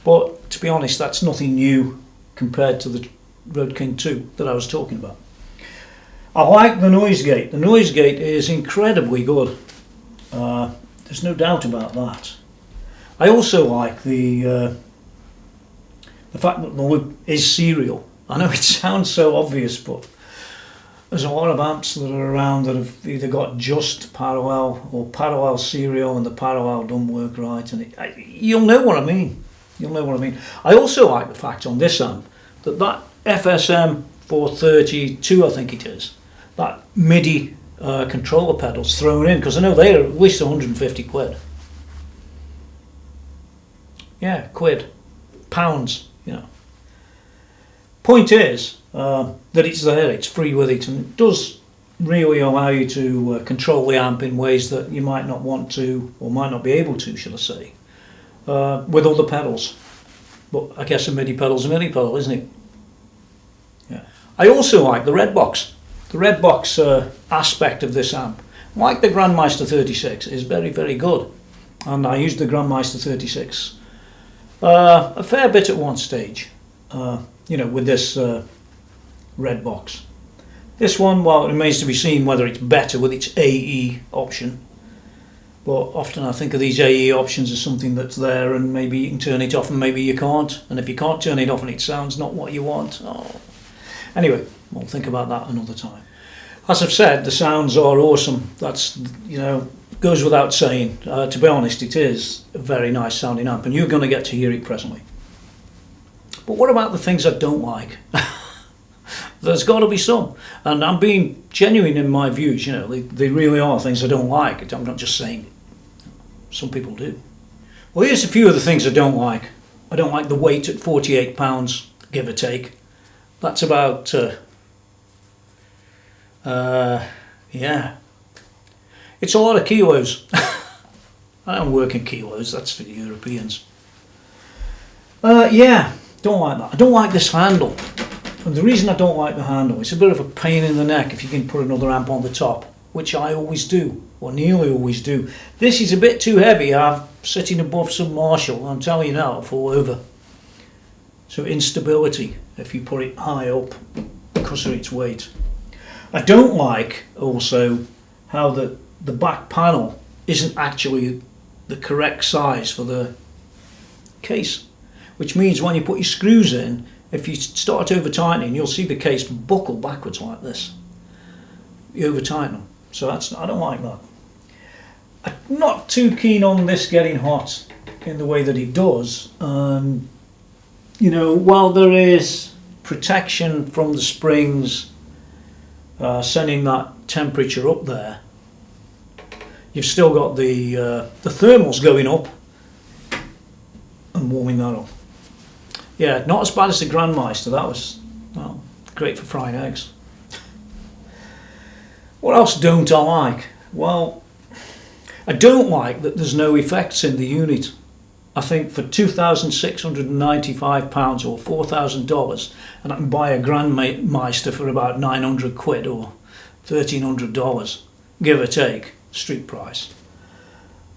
but to be honest, that's nothing new compared to the Road King 2 that I was talking about. I like the noise gate. The noise gate is incredibly good. There's no doubt about that. I also like the fact that the loop is serial. I know it sounds so obvious, but there's a lot of amps that are around that have either got just parallel or parallel serial, and the parallel don't work right, and you'll know what I mean. You'll know what I mean. I also like the fact on this amp that FSM 432, I think it is, that MIDI controller pedals thrown in, because I know they're at least 150 quid. Yeah, quid, pounds, you know. Point is that it's there, it's free with it, and it does really allow you to control the amp in ways that you might not want to, or might not be able to, shall I say, with other pedals. But I guess a MIDI pedal's a MIDI pedal, isn't it? Yeah. I also like the red box. The red box aspect of this amp, like the Grandmeister 36, is very, very good. And I used the Grandmeister 36 a fair bit at one stage, you know, with this red box. This one, well, it remains to be seen whether it's better with its AE option. But often I think of these AE options as something that's there, and maybe you can turn it off and maybe you can't. And if you can't turn it off and it sounds not what you want, oh. Anyway, we'll think about that another time. As I've said, the sounds are awesome. That's, you know, goes without saying. To be honest, it is a very nice sounding amp, and you're going to get to hear it presently. But what about the things I don't like? There's got to be some, and I'm being genuine in my views. You know, they really are things I don't like. I'm not just saying it. Some people do. Well, here's a few of the things I don't like. I don't like the weight at 48 pounds, give or take. That's about, yeah. It's a lot of kilos. I don't work in kilos, that's for the Europeans. Yeah, don't like that. I don't like this handle. And the reason I don't like the handle, it's a bit of a pain in the neck if you can put another amp on the top, which I always do, or nearly always do. This is a bit too heavy. I'm sitting above some Marshall, I'm telling you now, it'll fall over. So instability if you put it high up because of its weight. I don't like also how the back panel isn't actually the correct size for the case, which means when you put your screws in, if you start over tightening, you'll see the case buckle backwards like this. You over tighten them, so I don't like that. I'm not too keen on this getting hot in the way that it does. You know, while there is protection from the springs sending that temperature up there, you've still got the thermals going up and warming that up. Yeah, not as bad as the Grandmeister. That was, well, great for frying eggs. What else don't I like? Well, I don't like that there's no effects in the unit. I think for £2,695 or $4,000, and I can buy a Grandmeister for about 900 quid or $1,300, give or take, street price.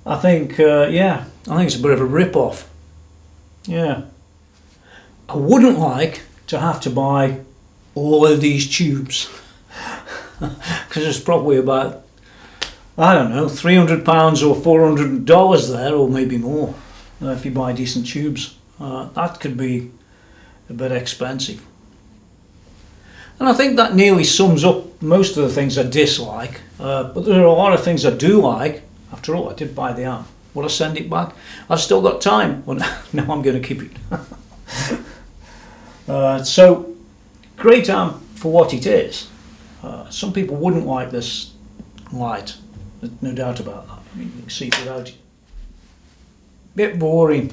I think, yeah, I think it's a bit of a rip-off. Yeah. I wouldn't like to have to buy all of these tubes, because there's probably about, I don't know, £300 or $400 there, or maybe more. If you buy decent tubes, that could be a bit expensive. And I think that nearly sums up most of the things I dislike, but there are a lot of things I do like. After all, I did buy the amp. Will I send it back? I've still got time. Well, no, I'm going to keep it. So, great amp for what it is. Some people wouldn't like this light, there's no doubt about that. I mean, you can see it without it. Bit boring.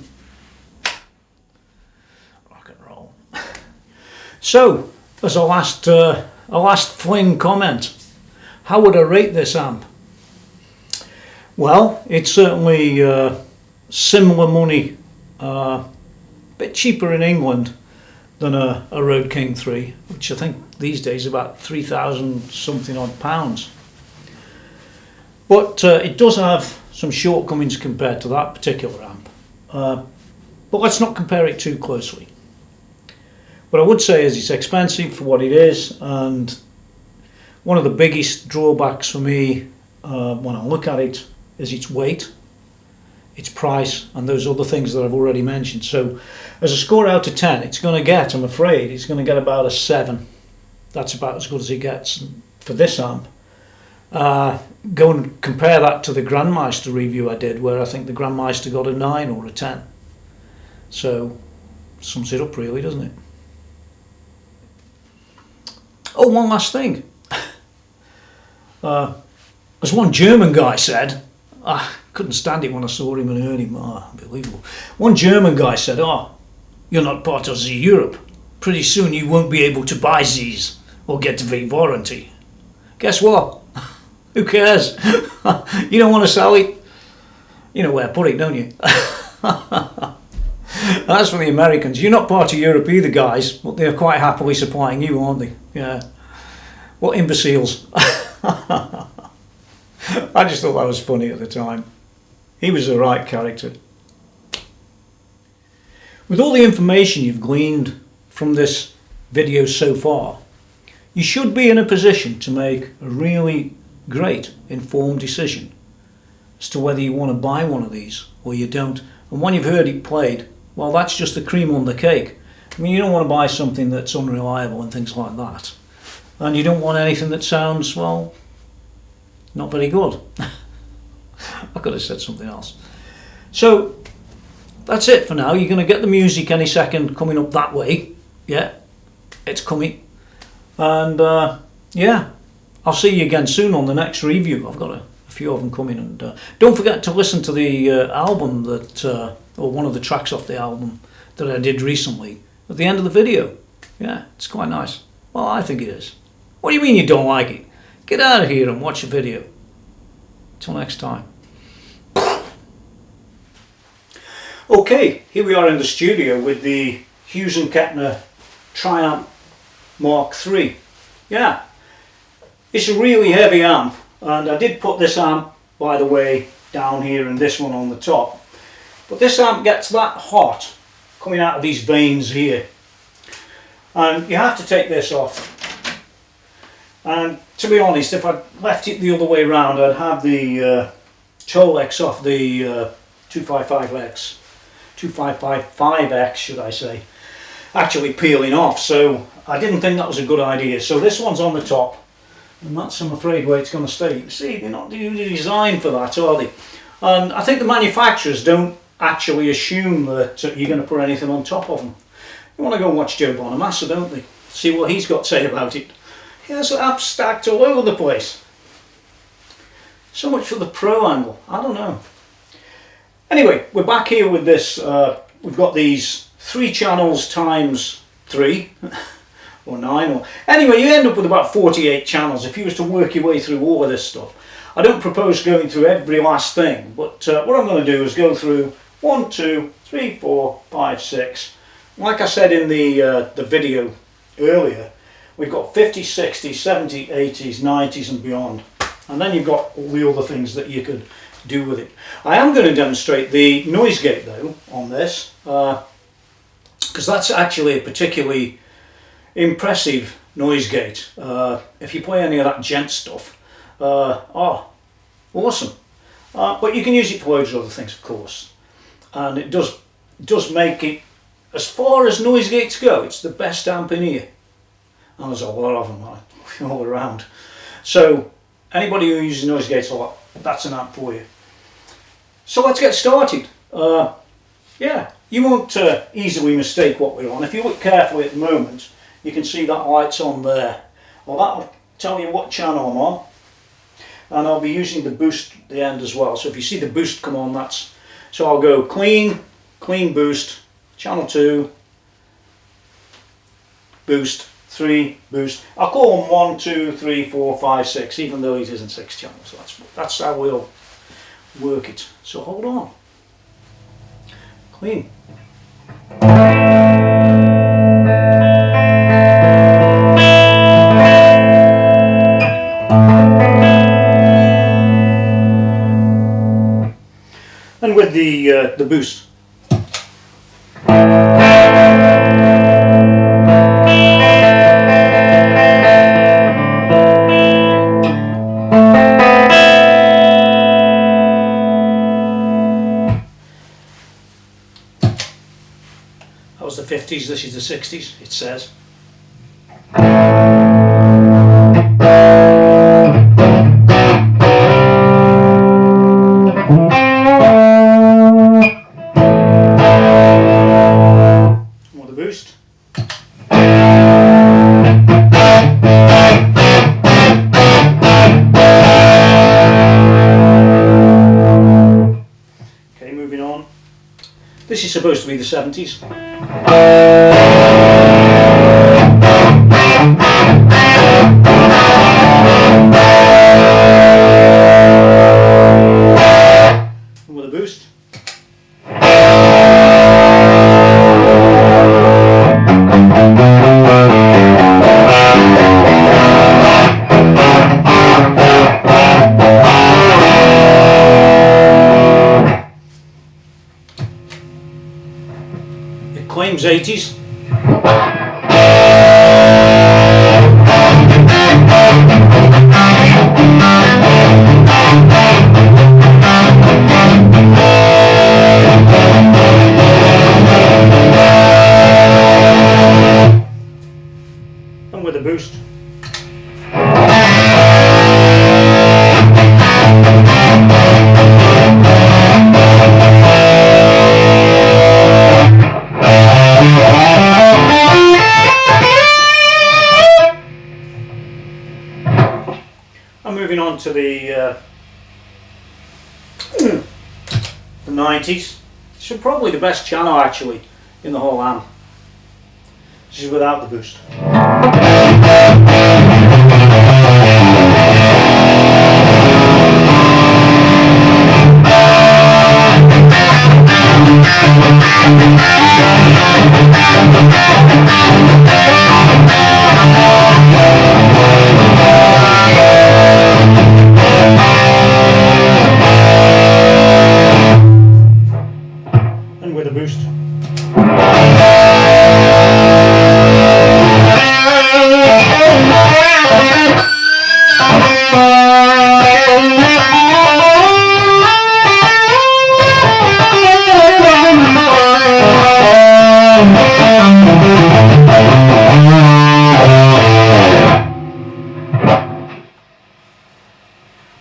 Rock and roll. So, as a last fling comment, how would I rate this amp? Well, it's certainly similar money, a bit cheaper in England than a Rode King 3, which I think these days is about 3,000 something odd pounds. But it does have some shortcomings compared to that particular amp. But let's not compare it too closely. What I would say is it's expensive for what it is, and one of the biggest drawbacks for me when I look at it is its weight, its price, and those other things that I've already mentioned. So as a score out of 10, it's going to get, I'm afraid, it's going to get about a 7. That's about as good as it gets for this amp. Go and compare that to the Grandmeister review I did, where I think the Grandmeister got a 9 or a 10. So sums it up really, doesn't it? Oh, one last thing. As one German guy said, I couldn't stand it when I saw him and heard him. Oh, unbelievable. One German guy said, "Oh, you're not part of the Europe. Pretty soon you won't be able to buy these or get the warranty." Guess what? Who cares? You don't want to sell it? You know where to put it, don't you? That's for the Americans. You're not part of Europe either, guys, but they're quite happily supplying you, aren't they? Yeah. What imbeciles. I just thought that was funny at the time. He was the right character. With all the information you've gleaned from this video so far, you should be in a position to make a really great informed decision as to whether you want to buy one of these or you don't. And when you've heard it played, well, that's just the cream on the cake. I mean, you don't want to buy something that's unreliable and things like that. And you don't want anything that sounds, well, not very good. I could have said something else. So that's it for now. You're going to get the music any second coming up that way. Yeah, it's coming. And yeah, I'll see you again soon on the next review. I've got a few of them coming. And don't forget to listen to the album that, or one of the tracks off the album that I did recently at the end of the video. Yeah, it's quite nice. Well, I think it is. What do you mean you don't like it? Get out of here and watch the video. Till next time. Okay, here we are in the studio with the Hughes and Kettner Triamp Mark III. Yeah, it's a really heavy amp, and I did put this amp, by the way, down here and this one on the top. But this amp gets that hot coming out of these veins here, and you have to take this off. And to be honest, if I left it the other way around, I'd have the Tolex off the 255X, 2555X should I say, actually peeling off. So I didn't think that was a good idea. So this one's on the top, and that's, I'm afraid, where it's going to stay. You see, they're not designed for that, are they? And I think the manufacturers don't actually assume that you're going to put anything on top of them. You want to go and watch Joe Bonamassa, don't they? See what he's got to say about it. He has apps stacked all over the place. So much for the pro angle. I don't know. Anyway, we're back here with this. We've got these 3 channels times 3 or 9. Or anyway, you end up with about 48 channels if you was to work your way through all of this stuff. I don't propose going through every last thing, but what I'm going to do is go through 1, 2, 3, 4, 5, 6. Like I said in the video earlier, we've got 50s, 60s, 70s, 80s, 90s and beyond. And then you've got all the other things that you could do with it. I am going to demonstrate the noise gate though on this, because that's actually a particularly impressive noise gate. If you play any of that gent stuff, oh, awesome. But you can use it for loads of other things, of course. And it does make it, as far as noise gates go, it's the best amp in here. And there's a lot of them all around. So anybody who uses noise gates a lot, that's an amp for you. So let's get started. Yeah, you won't easily mistake what we're on. If you look carefully at the moment, you can see that light's on there. Well, that'll tell you what channel I'm on. And I'll be using the boost at the end as well. So if you see the boost come on, that's, so I'll go clean boost, channel 2, boost, 3, boost. I'll call them 1, 2, 3, 4, 5, 6, even though it isn't 6 channels. That's how we'll work it. So hold on. Clean. And with the boost. That was the 50s, this is the 60s, it says. More the boost. Okay, moving on. This is supposed to be the 70s. With a boost. It claims 80s. And with a boost. I'm moving on to the 90s. This is probably the best channel actually in the whole amp. This is without the boost. And with a boost.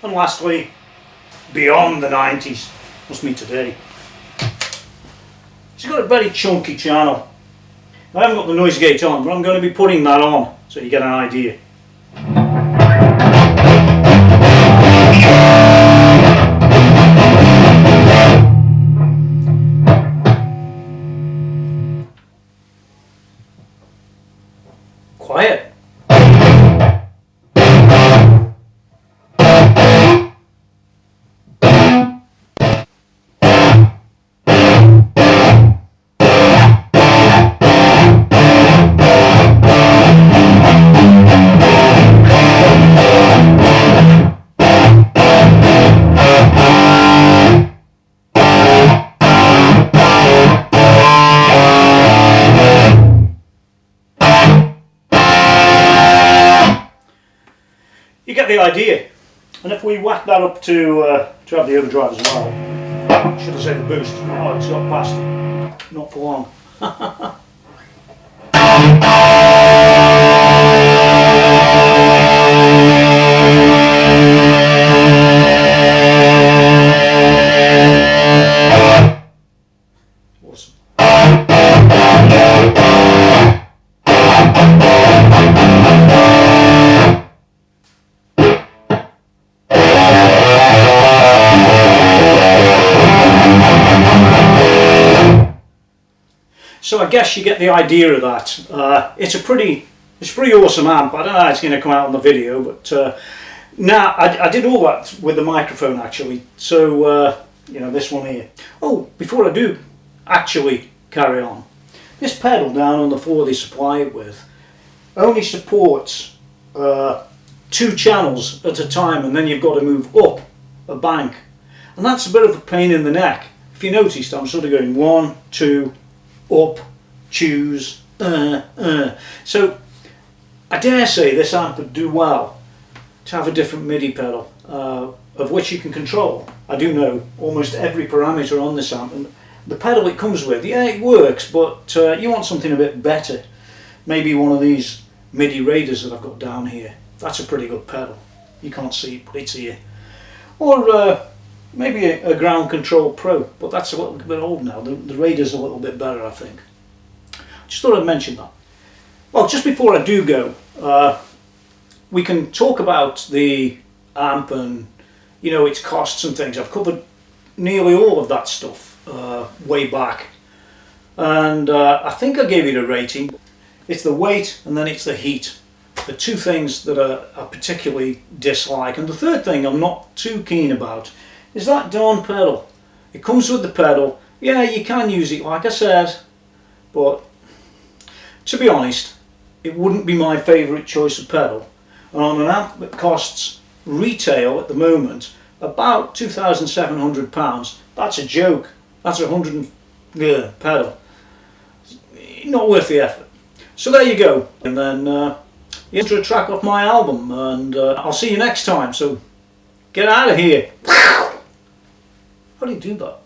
And lastly, beyond the 90s, must mean today. It's got a very chunky channel. I haven't got the noise gate on, but I'm going to be putting that on so you get an idea. Quiet. You get the idea, and if we whack that up to have the overdrive as well, should I say the boost? Oh, it's got past it, not for long. Awesome. So I guess you get the idea of that. It's a pretty awesome amp. I don't know how it's going to come out on the video, but Now, I did all that with the microphone actually, so you know, this one here. Oh, before I do actually carry on, this pedal down on the floor they supply it with only supports 2 channels at a time, and then you've got to move up a bank, and that's a bit of a pain in the neck. If you noticed, I'm sort of going 1, 2, up, choose, so I dare say this amp would do well to have a different MIDI pedal, of which you can control. I do know almost every parameter on this amp, and the pedal it comes with, yeah, it works, but you want something a bit better. Maybe one of these MIDI Raiders that I've got down here. That's a pretty good pedal. You can't see it, but it's here. Or maybe a Ground Control Pro, but that's a little bit old now. The Raider's a little bit better, I think. Just thought I'd mention that. Well, just before I do go, we can talk about the amp and, you know, its costs and things. I've covered nearly all of that stuff way back, and I think I gave it a rating. It's the weight and then it's the heat, the 2 things that I particularly dislike. And the third thing I'm not too keen about is that darn pedal. It comes with the pedal. Yeah, you can use it like I said, but to be honest, it wouldn't be my favourite choice of pedal. And on an amp that costs retail at the moment about £2,700, that's a joke. That's a pedal. Not worth the effort. So there you go. And then intro track off my album, and I'll see you next time. So get out of here. How do you do that?